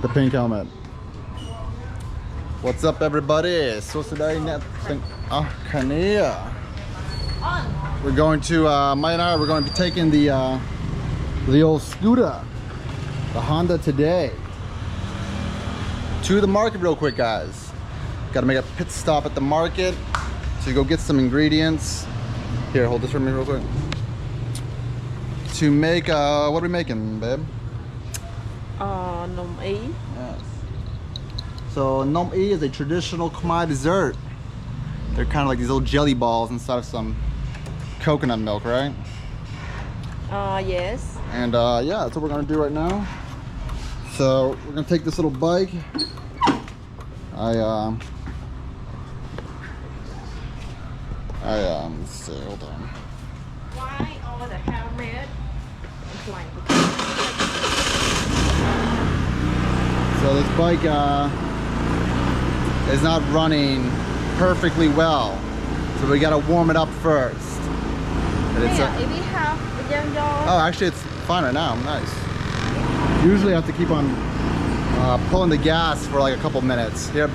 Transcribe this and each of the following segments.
The pink helmet. What's up, everybody? So today, Khmer. We're going to Mey and I. We're going to be taking the old scooter, the Honda today, to the market real quick, guys. Got to make a pit stop at the market to go get some ingredients. Here, hold this for me real quick. To make what are we making, babe? Nom Ee. Yes. So Nom Ee is a traditional Khmer dessert. They're kind of like these little jelly balls inside of some coconut milk, right? Yes. And yeah, that's what we're gonna do right now. So we're gonna take this little bike. Let's see, hold on. Why all the helmet? So this bike is not running perfectly well, so we gotta warm it up first. And it's oh, actually it's fine right now. Nice. Usually I have to keep on pulling the gas for like a couple minutes. Here.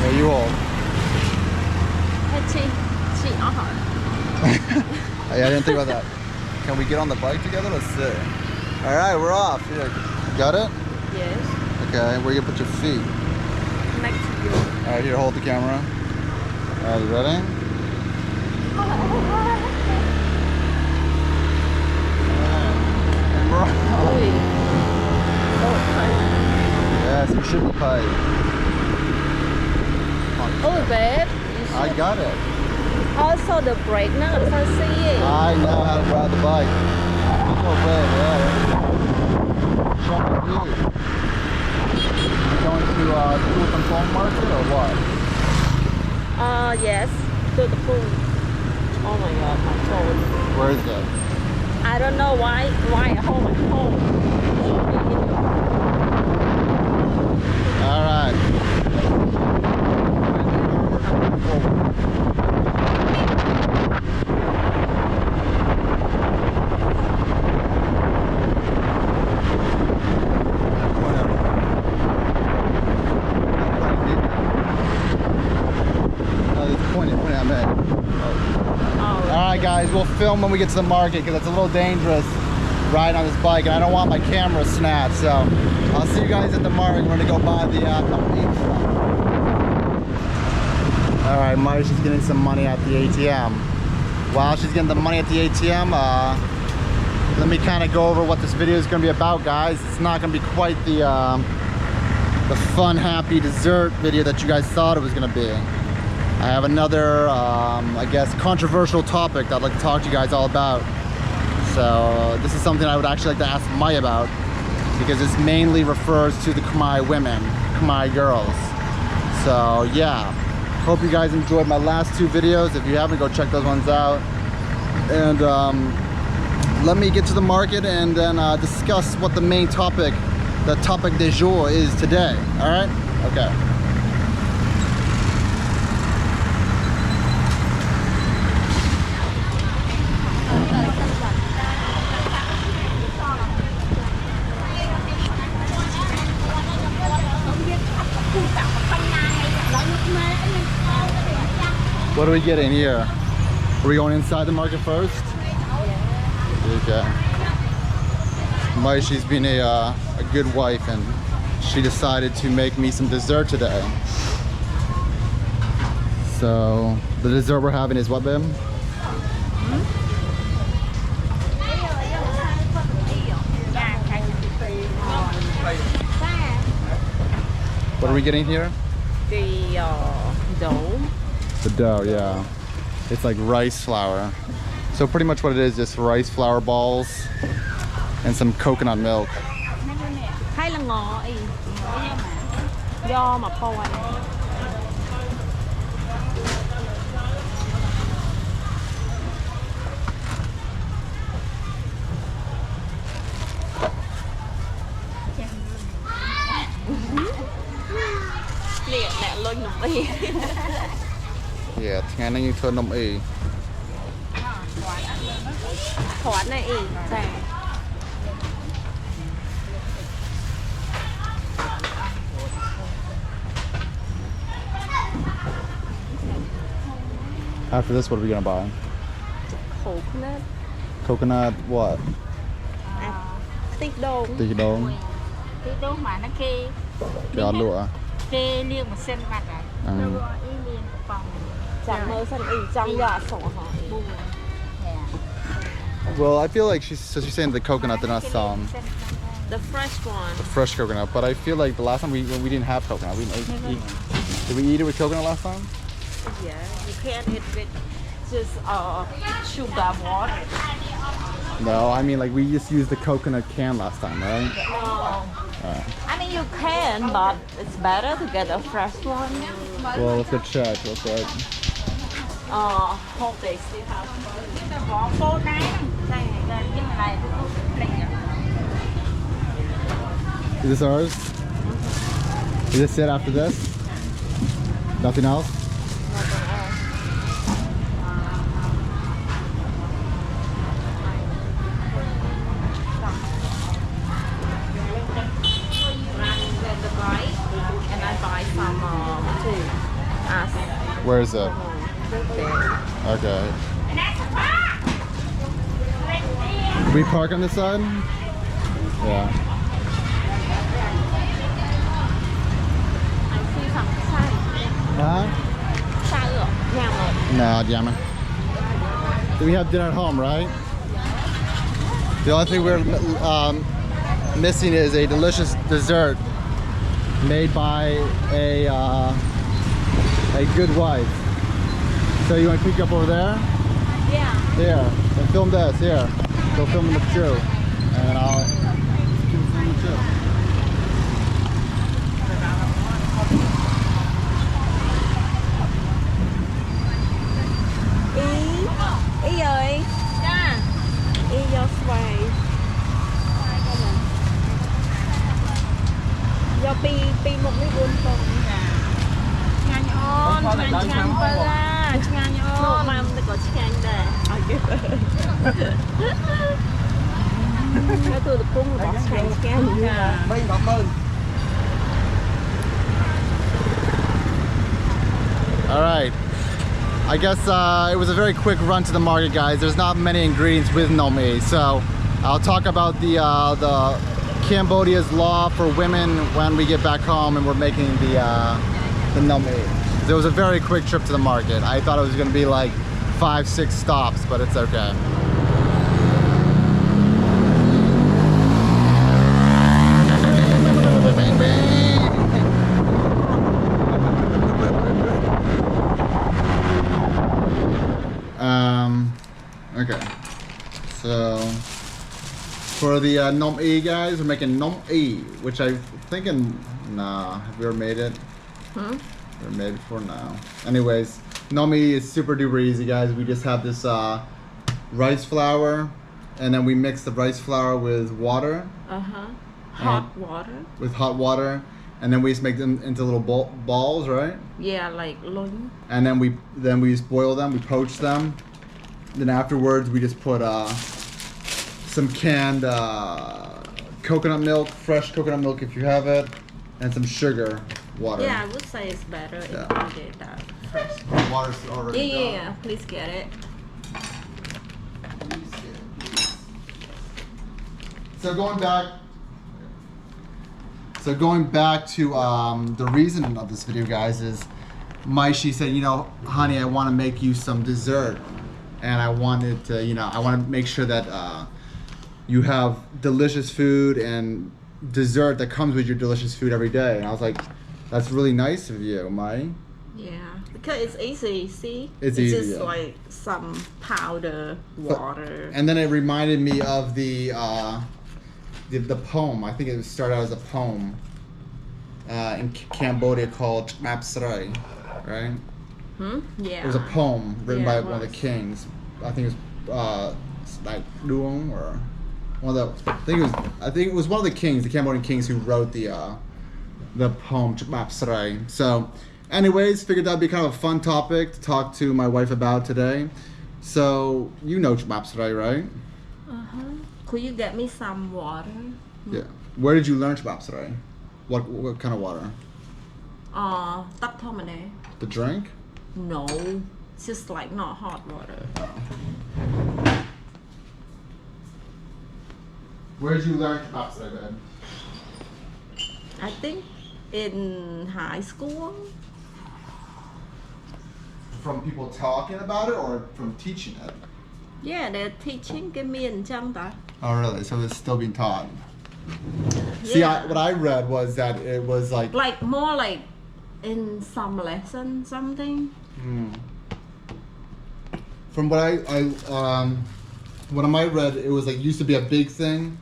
Yeah, you hold. Yeah, I didn't think about that. Can we get on the bike together? Let's see. All right, we're off. Here. Got it? Yes. Okay, where you put your feet? Next to you. All right, here, hold the camera. All right, you ready? Yes, you should be tight. Oh, babe. I got it. Also, the brake now. I know how to ride the bike. Oh, babe, yeah. Show me you. You going to Buth market or what? Yes. To the pool. Oh my God, my phone. Where is it? I don't know why I hold my phone. All right. Alright guys, we'll film when we get to the market because it's a little dangerous riding on this bike and I don't want my camera snapped, so I'll see you guys at the market. We're gonna go buy the Nom Ee stuff. Alright, Marcia's getting some money at the ATM. While she's getting the money at the ATM, let me kind of go over what this video is going to be about, guys. It's not going to be quite the fun, happy dessert video that you guys thought it was going to be. I have another, I guess, controversial topic that I'd like to talk to you guys all about. So this is something I would actually like to ask Mey about because this mainly refers to the Khmer women, Khmer girls. So yeah, hope you guys enjoyed my last two videos. If you haven't, go check those ones out. And let me get to the market and then discuss what the main topic, the topic du jour is today. All right? Okay. What are we getting here? Are we going inside the market first? Okay. Mey, she's been a good wife and she decided to make me some dessert today. So the dessert we're having is what, babe? What are we getting here? The dough. The dough, yeah. It's like rice flour. So pretty much what it is, just rice flour balls and some coconut milk. Hay là ngò ý. Do mà phôi. Yeah,ថ្ងៃនេះយើងធ្វើនំអ៊ី ถอนnày ý. Dạ. After this, what are we gonna buy? Coconut. Coconut what? Tích đồn. Tì đốn. Tích đồn mà nó kê. Cái lụa. Kê liêng một sen mặt à. Nó gọi ý liêng phòng. Chẳng mơ sân ý trong dạ sổ họ. Well, I feel like she's saying the coconut they're not selling. The fresh one. The fresh coconut, but I feel like the last time when we didn't have coconut, we didn't eat. Did we eat it with coconut last time? Yeah, you can't eat with just sugar water. No, I mean like we just used the coconut can last time, right? No. I mean you can, but it's better to get a fresh one. Well, let's go check real quick. Hope they still have. Is this ours? Is this it after this? Nothing else? And I buy some too. Where is it? Okay. Can we park on this side? Yeah. I see some sai. Huh? Sai rồi, nhầm rồi. No, damn it. We have dinner at home, right? The only thing we're missing is a delicious dessert made by a good wife. So you want to pick up over there? Yeah. Here, and film this, here. Go film the crew. And I'll film the crew. Ý ơi. Dạ. Ý vô xoay. Vô pi một cái buôn tông. Ngàn ôn, ngàn chăng bơ la, ngàn ôn. Mà không có chăng đây. Cái tôi được cung bỏ chăng chăng. Mấy bạn ơn. All right. I guess it was a very quick run to the market, guys. There's not many ingredients with Nom Ee, so I'll talk about the Cambodia's law for women when we get back home and we're making the Nom Ee. It was a very quick trip to the market. I thought it was going to be like 5-6 stops, but it's okay. Okay, so for the Nom Ee, guys, we're making Nom Ee, which I'm thinking, nah, have we ever made it? Never made it before now. Anyways, Nom Ee is super duper easy, guys. We just have this rice flour, and then we mix the rice flour with water. Hot water. With hot water, and then we just make them into little balls, right? Yeah, like lung. And then we just boil them. We poach them. Then afterwards, we just put some canned coconut milk, fresh coconut milk if you have it, and some sugar, water. Yeah, I would say it's better if you get that fresh. Water's already done. Yeah, please get it. So going back to the reason of this video, guys, is she said, you know, honey, I want to make you some dessert. And I wanted to, you know, I want to make sure that you have delicious food and dessert that comes with your delicious food every day. And I was like, that's really nice of you, Mey. Yeah, because it's easy, see? It's easy, just yeah. like some powder, water. And then it reminded me of the poem. I think it started out as a poem in Cambodia called Chbab Srey, right? Yeah. It was a poem written by one of the kings. I think it was like Duong or one of the. I think it was one of the kings, the Cambodian kings, who wrote the poem Chbab Srey. So, anyways, figured that'd be kind of a fun topic to talk to my wife about today. So you know Chbab Srey, right? Could you get me some water? Yeah. Where did you learn Chbab Srey? What kind of water? Tap thomane. The drink? No, just like not hot water. Where did you learn Chbab Srey, babe? I think in high school. From people talking about it or from teaching it? Yeah, they're teaching cái miền trong ta. Oh, really? So it's still being taught? See, what I read was that it was like... Like more like in some lesson, something. From what what I read, it was like used to be a big thing,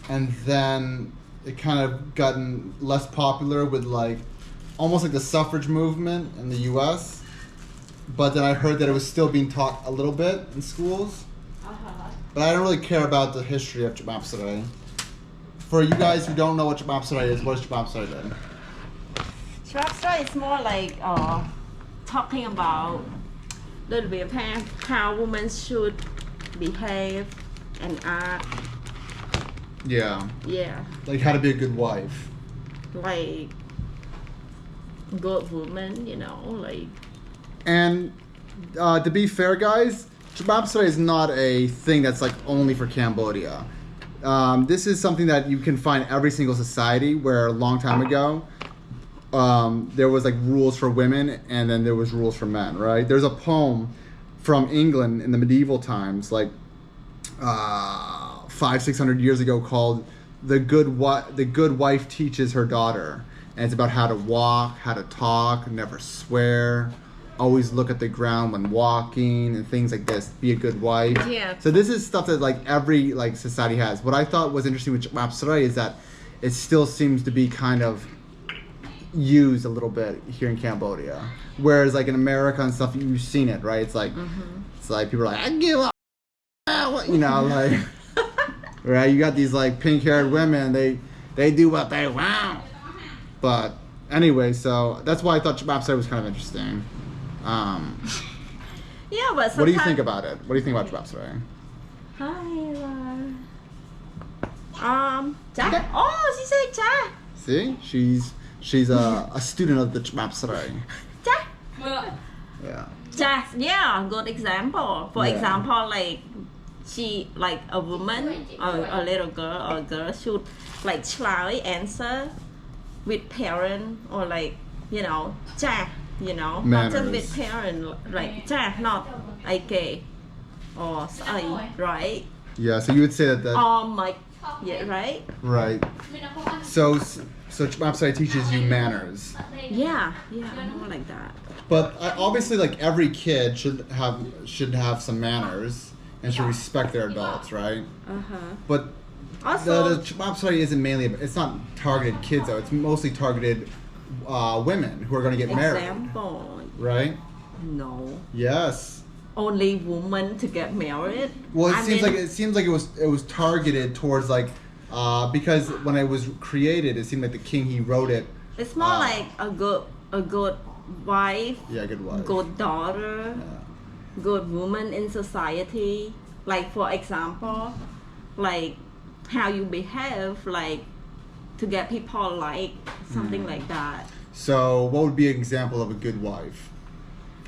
and then it kind of gotten less popular with like almost like the suffrage movement in the U.S. But then I heard that it was still being taught a little bit in schools. But I don't really care about the history of Chbab Srey. For you guys who don't know what Chbab Srey is, what is Chbab Srey then? Chbab Srey is more like talking about little bit of how women should behave and act. Yeah. Yeah. Like how to be a good wife. Like good woman, you know, like. And to be fair, guys, Chbab Srey is not a thing that's like only for Cambodia. This is something that you can find every single society where a long time ago there was like rules for women and then there was rules for men, right? There's a poem from England in the medieval times, like 500-600 years ago, called the good wife teaches her daughter. And it's about how to walk, how to talk, never swear, always look at the ground when walking, and things like this. Be a good wife. Yeah. So this is stuff that like every like society has. What I thought was interesting with Chbab Srey is that it still seems to be kind of used a little bit here in Cambodia. Whereas like in America and stuff, you've seen it, right? It's like it's like people are like, I give up, you know, like right? You got these like pink-haired women. They do what they want. But anyway, so that's why I thought Chbab Srey was kind of interesting. Yeah, but what do you think about it? What do you think about Chbab Srey? Hi, cha. Oh, she said cha. See, she's a student of the Chbab Srey. Cha. Yeah. Cha. Yeah, good example. For example, like she, like a woman or a little girl or a girl should like try answer with parent or like, you know, cha. You know, manners. Not just with parents, like cha, not okay or say, right? Yeah, so you would say that. Or my, yeah, right? Right. So Chbab Srey teaches you manners. Yeah, more like that. But obviously, like every kid should have some manners and should respect their adults, right? But Also, the Chbab Srey isn't mainly. It's not targeted kids though. It's mostly targeted women who are going to get married. Example. Right? No. Yes. Only women to get married. Well, it seems like it was targeted towards like because when it was created, it seemed like the king, he wrote it. It's more like a good wife. Yeah, good wife. Good daughter. Yeah. Good woman in society. Like for example, like how you behave, like to get people like something like that. So, what would be an example of a good wife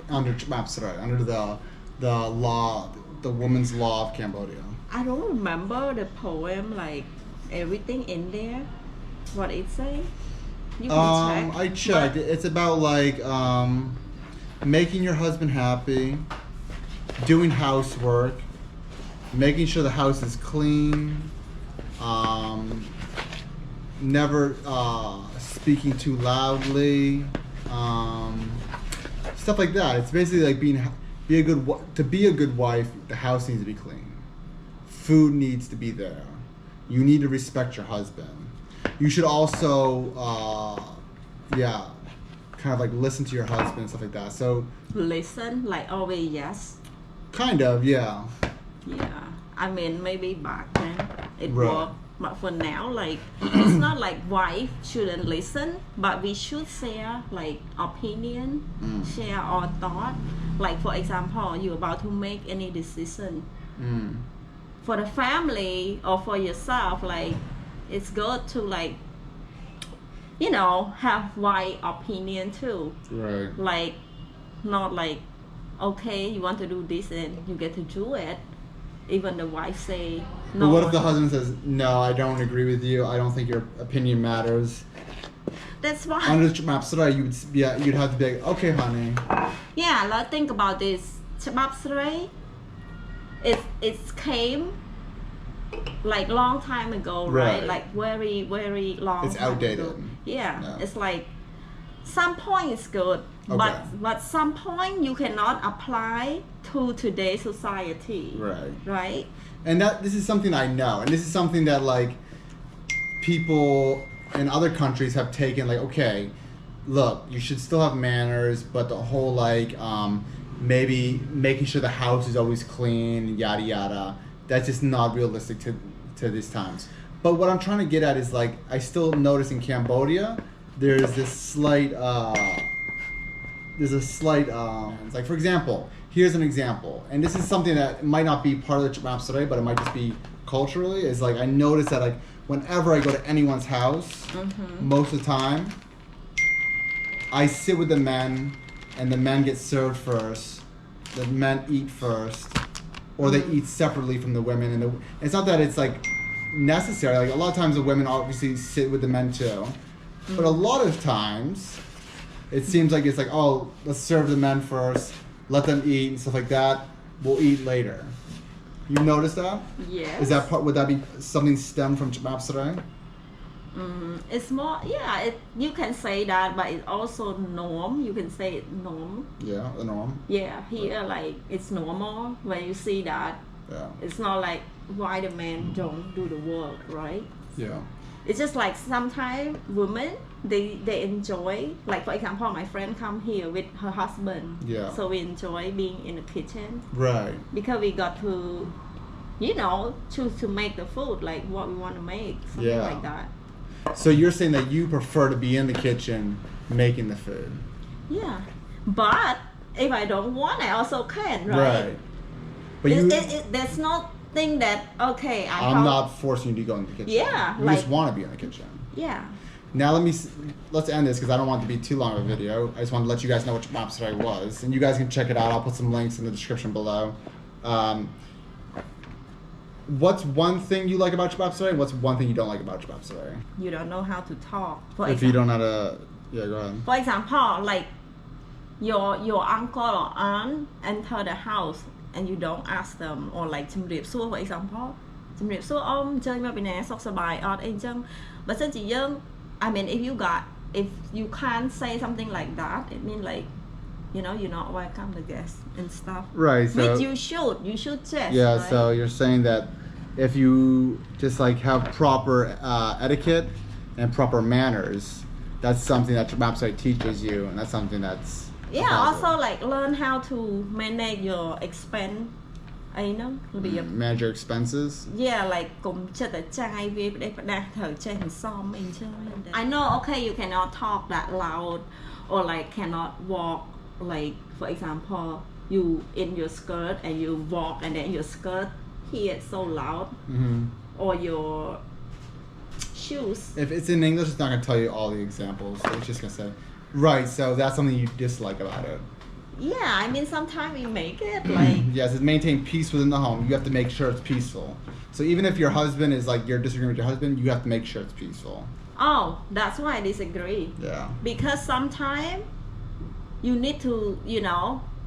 under Chbab Srey, under the law, the woman's law of Cambodia? I don't remember the poem, like everything in there. What it say? You can check. I checked. It's about like making your husband happy, doing housework, making sure the house is clean, never speaking too loudly, stuff like that. It's basically like to be a good wife, the house needs to be clean. Food needs to be there. You need to respect your husband. You should also, kind of like listen to your husband and stuff like that. So listen, like always, yes. Kind of, yeah. Yeah, I mean maybe back then it Right. worked, but for now, like it's not like wife shouldn't listen, but we should share like opinion, share our thought. Like for example, you're about to make any decision for the family or for yourself. Like it's good to like, you know, have wide opinion too. Right. Like not like, okay, you want to do this and you get to do it. Even the wife say no. But what if the husband says, no, I don't agree with you. I don't think your opinion matters. That's why. Under Chbab Srey, you'd have to be like, okay, honey. Yeah, let's think about this. Chbab Srey, it came like long time ago, right? Like very, very long It's time outdated. ago. Yeah, it's like some point is good, but some point you cannot apply to today's society. Right. Right? And this is something I know, and this is something that like people in other countries have taken, like, okay, look, you should still have manners, but the whole like maybe making sure the house is always clean, yada yada, that's just not realistic to these times. But what I'm trying to get at is like, I still notice in Cambodia there's this slight it's like, for example, here's an example, and this is something that might not be part of the Chbab Srey, but it might just be culturally, is like I notice that like whenever I go to anyone's house, most of the time I sit with the men and the men get served first, the men eat first, or they eat separately from the women, and it's not that it's like necessary, like a lot of times the women obviously sit with the men too, but a lot of times it seems like it's like, oh, let's serve the men first, let them eat and stuff like that, we'll eat later. You notice that? Yes. Is that part? Would that be something stemmed from Chbab Srey? It's more, yeah. You can say that, but it's also norm. You can say it norm. Yeah, the norm. Yeah, here like it's normal when you see that. Yeah. It's not like why the men don't do the work, right? Yeah. It's just like sometimes women they enjoy, like for example, my friend come here with her husband. Yeah. So we enjoy being in the kitchen. Right. Because we got to, you know, choose to make the food like what we want to make, something like that. So you're saying that you prefer to be in the kitchen making the food? Yeah, but if I don't want, I also can, right? Right. But there's no thing that okay. I'm not forcing you to go in the kitchen. Yeah, you just want to be in the kitchen. Yeah. Now let's end this because I don't want it to be too long of a video. I just want to let you guys know what Chbab Srey was, and you guys can check it out. I'll put some links in the description below. What's one thing you like about Chbab Srey? What's one thing you don't like about Chbab Srey? You don't know how to talk. You don't know how to, yeah, go ahead. For example, like your uncle or aunt enter the house and you don't ask them, or like ជំរាបសួរ for example ជំរាបសួរអ៊ំអញ្ជើញមកពីណាសុខសប្បាយអត់អីអញ្ចឹងបើសិនជាយើង I mean if you can't say something like that, it means like, you know, you're not welcome the guests and stuff. Right. So which you should just. Yeah. Right? So you're saying that if you just like have proper etiquette and proper manners, that's something that Chbab Srey teaches you, and that's something that's also like learn how to manage your expense. I know. Manage your expenses. Yeah, like កុំចិត្តតែចាយវាផ្ដេសផ្ដាស់ត្រូវចេះមិនសមអីចឹង I know, okay, you cannot talk that loud, or like cannot walk, like for example, you in your skirt and you walk and then your skirt here so loud, or your shoes. If it's in English, it's not going to tell you all the examples. So it's just going to say, right, so that's something you dislike about it. Yeah, I mean, sometimes we make it like... Yes, it's maintain peace within the home. You have to make sure it's peaceful. So even if your husband is like, you're disagreeing with your husband, you have to make sure it's peaceful. Oh, that's why I disagree. Yeah. Because sometimes you need to, you know,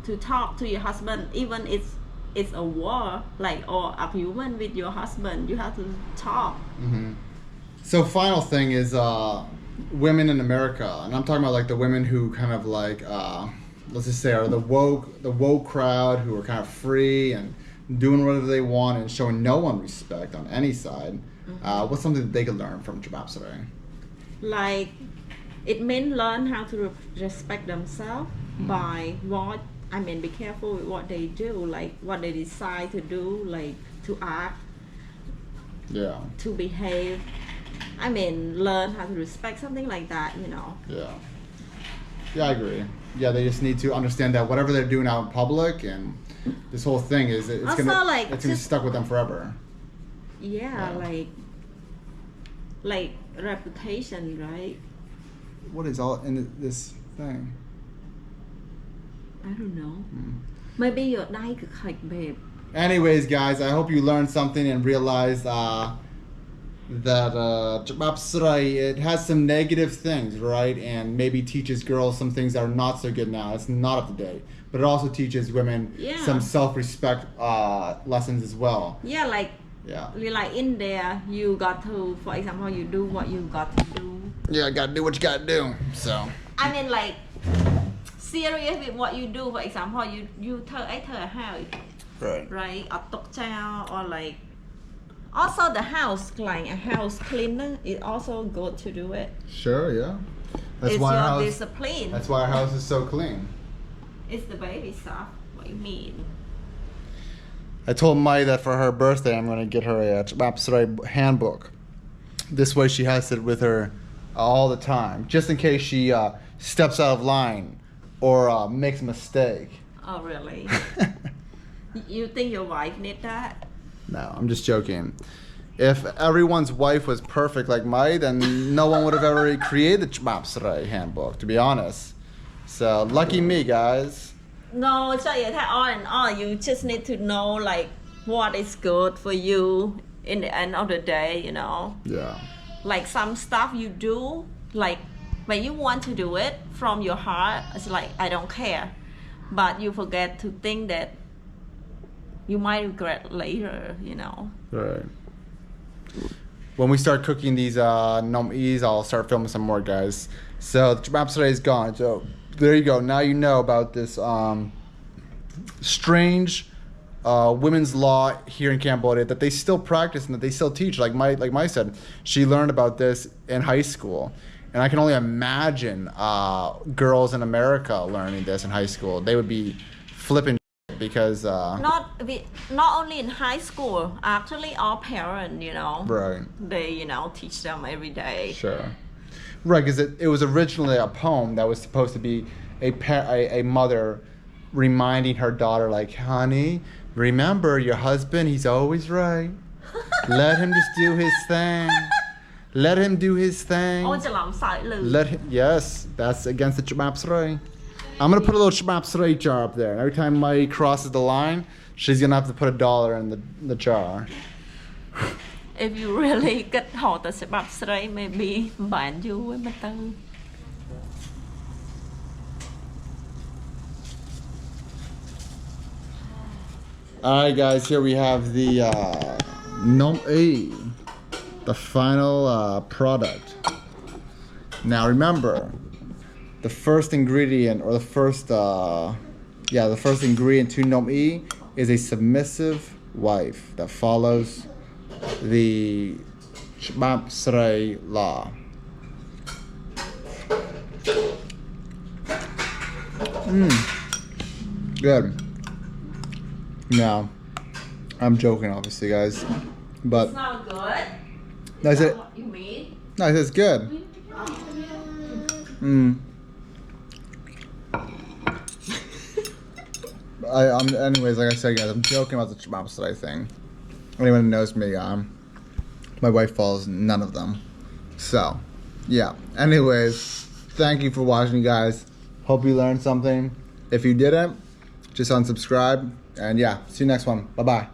to talk to your husband, even it's a war, like, or argument with your husband, you have to talk. So final thing is women in America, and I'm talking about like the women who kind of like let's just say are the woke crowd, who are kind of free and doing whatever they want and showing no one respect on any side. What's something that they could learn from Chbab Srey? Like, it means learn how to respect themselves by what, I mean, be careful with what they do, like what they decide to do, like to act, to behave. I mean, learn how to respect, something like that, you know. Yeah, I agree. yeah, they just need to understand that whatever they're doing out in public and this whole thing is it's Also, gonna like, it's gonna be stuck with them forever. Yeah, like reputation, right? What is all in this thing? I don't know. Maybe your night like babe. Anyways, guys, I hope you learned something and realized that Chbab Srey, it has some negative things, right? And maybe teaches girls some things that are not so good now. It's not up to date. But it also teaches women some self-respect lessons as well. Yeah, like in there, you got to, for example, you do what you got to do. Yeah, gotta do what you gotta do. So I mean, like serious with what you do. For example, you thơ house, right? Or tok chow, or like also the house, like a house cleaner, is also good to do it. Sure, yeah. It's your discipline. That's why our house is so clean. It's the baby stuff. What you mean? I told Mey that for her birthday, I'm gonna get her a Chbab Srey handbook. This way, she has it with her all the time, just in case she steps out of line or makes a mistake. Oh, really? You think your wife need that? No, I'm just joking. If everyone's wife was perfect like Mey, then no one would have ever created the Chbab Srey handbook, to be honest. So, lucky me, guys. No, so all in all, you just need to know like what is good for you in the end of the day, you know? Yeah. Like some stuff you do, like when you want to do it from your heart, it's like, I don't care. But you forget to think that you might regret later, you know? Right. When we start cooking these Nom Ees, I'll start filming some more, guys. So the Chbab Srey is gone. So there you go. Now you know about this strange women's law here in Cambodia that they still practice and that they still teach. Like Mey said, she learned about this in high school. And I can only imagine girls in America learning this in high school. They would be flipping because not only in high school, actually all parents, you know, right, they, you know, teach them every day. Sure. Right, because it was originally a poem that was supposed to be a mother reminding her daughter, like, honey, remember your husband, he's always right. Let him just do his thing. Let him do his thing. Yes, that's against the Chbab Srey. I'm going to put a little Chbab Srey jar up there. And every time Mey crosses the line, she's going to have to put $1 in the jar. If you really get hold the Chbab Srey, maybe ban you with my tongue. Alright guys, here we have the Nom Ee, the final product. Now remember, the first ingredient, or the first ingredient to Nom Ee is a submissive wife that follows the Chbab Srey law. Good. Now, I'm joking, obviously, guys, but it's not good. No, Is that what you mean? No, it's good. Anyways, like I said, guys, I'm joking about the Chbab Srey thing. Anyone who knows me, my wife follows none of them. So, yeah. Anyways, thank you for watching, guys. Hope you learned something. If you didn't, just unsubscribe. And yeah, see you next one. Bye-bye.